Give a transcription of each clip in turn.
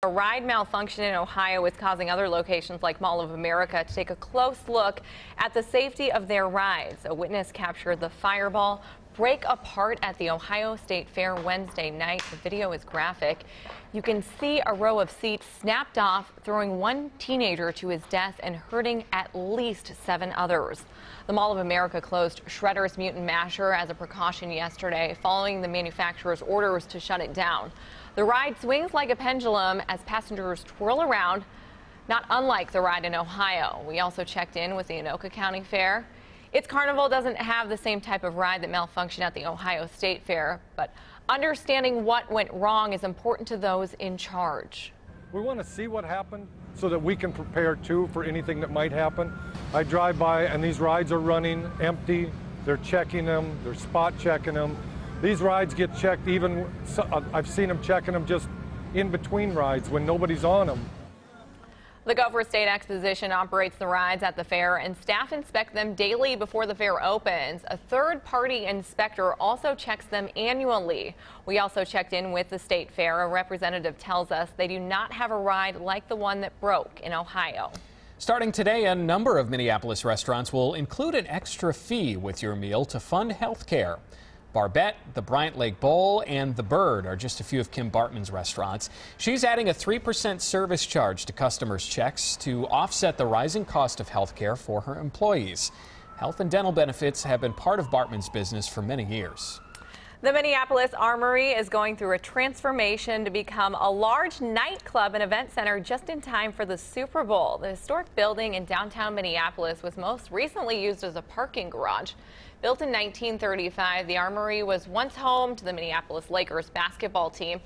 A ride malfunction in Ohio is causing other locations like Mall of America to take a close look at the safety of their rides. A witness captured the fireball break apart at the Ohio State Fair Wednesday night. The video is graphic. You can see a row of seats snapped off, throwing one teenager to his death and hurting at least 7 others. The Mall of America closed Shredder's Mutant Masher as a precaution yesterday, following the manufacturer's orders to shut it down. The ride swings like a pendulum as passengers twirl around, not unlike the ride in Ohio. We also checked in with the Anoka County Fair. Its carnival doesn't have the same type of ride that malfunctioned at the Ohio State Fair, but understanding what went wrong is important to those in charge. We want to see what happened so that we can prepare too for anything that might happen. I drive by and these rides are running empty. They're checking them, they're spot checking them. These rides get checked even, I've seen them checking them just in between rides when nobody's on them. The Gopher State Exposition operates the rides at the fair, and staff inspect them daily before the fair opens. A third-party inspector also checks them annually. We also checked in with the state fair. A representative tells us they do not have a ride like the one that broke in Ohio. Starting today, a number of Minneapolis restaurants will include an extra fee with your meal to fund health care. Barbette, the Bryant Lake Bowl, and The Bird are just a few of Kim Bartman's restaurants. She's adding a 3% service charge to customers' checks to offset the rising cost of health care for her employees. Health and dental benefits have been part of Bartman's business for many years. The Minneapolis Armory is going through a transformation to become a large nightclub and event center just in time for the Super Bowl. The historic building in downtown Minneapolis was most recently used as a parking garage. Built in 1935, the Armory was once home to the Minneapolis Lakers basketball team.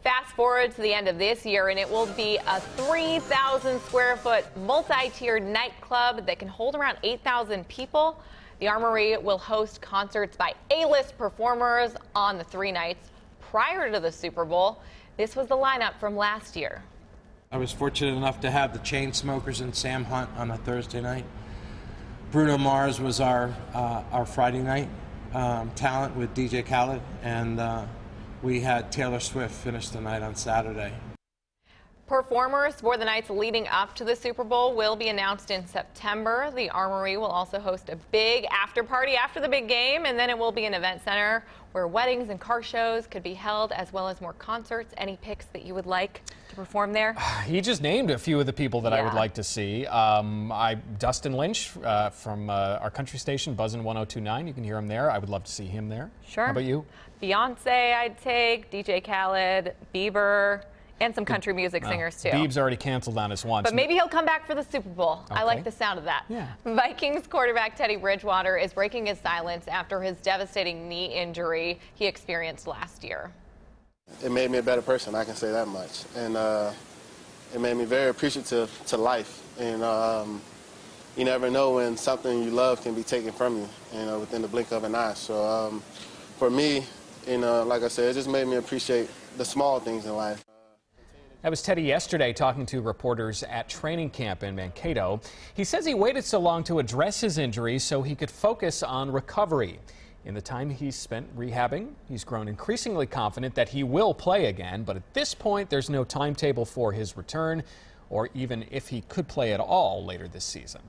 Fast forward to the end of this year, and it will be a 3,000 square foot multi-tiered nightclub that can hold around 8,000 people. The Armory will host concerts by A-list performers on the 3 nights prior to the Super Bowl. This was the lineup from last year. I was fortunate enough to have the Chainsmokers and Sam Hunt on a Thursday night. Bruno Mars was our Friday night talent with DJ Khaled, and we had Taylor Swift finish the night on Saturday. Performers for the nights leading up to the Super Bowl will be announced in September. The Armory will also host a big after party after the big game, and then it will be an event center where weddings and car shows could be held, as well as more concerts. Any picks that you would like to perform there? He just named a few of the people that I would like to see. Dustin Lynch from our country station, Buzzin' 1029. You can hear him there. I would love to see him there. Sure. How about you? Beyonce, I'd take. DJ Khaled, Bieber. And some country music singers, too. Bieb's already canceled on us once. But maybe he'll come back for the Super Bowl. Okay. I like the sound of that. Yeah. Vikings quarterback Teddy Bridgewater is breaking his silence after his devastating knee injury he experienced last year. It made me a better person, I can say that much. And it made me very appreciative to life. And you never know when something you love can be taken from you, within the blink of an eye. So for me, like I said, it just made me appreciate the small things in life. That was Teddy yesterday talking to reporters at training camp in Mankato. He says he waited so long to address his injury so he could focus on recovery. In the time he's spent rehabbing, he's grown increasingly confident that he will play again, but at this point there's no timetable for his return or even if he could play at all later this season.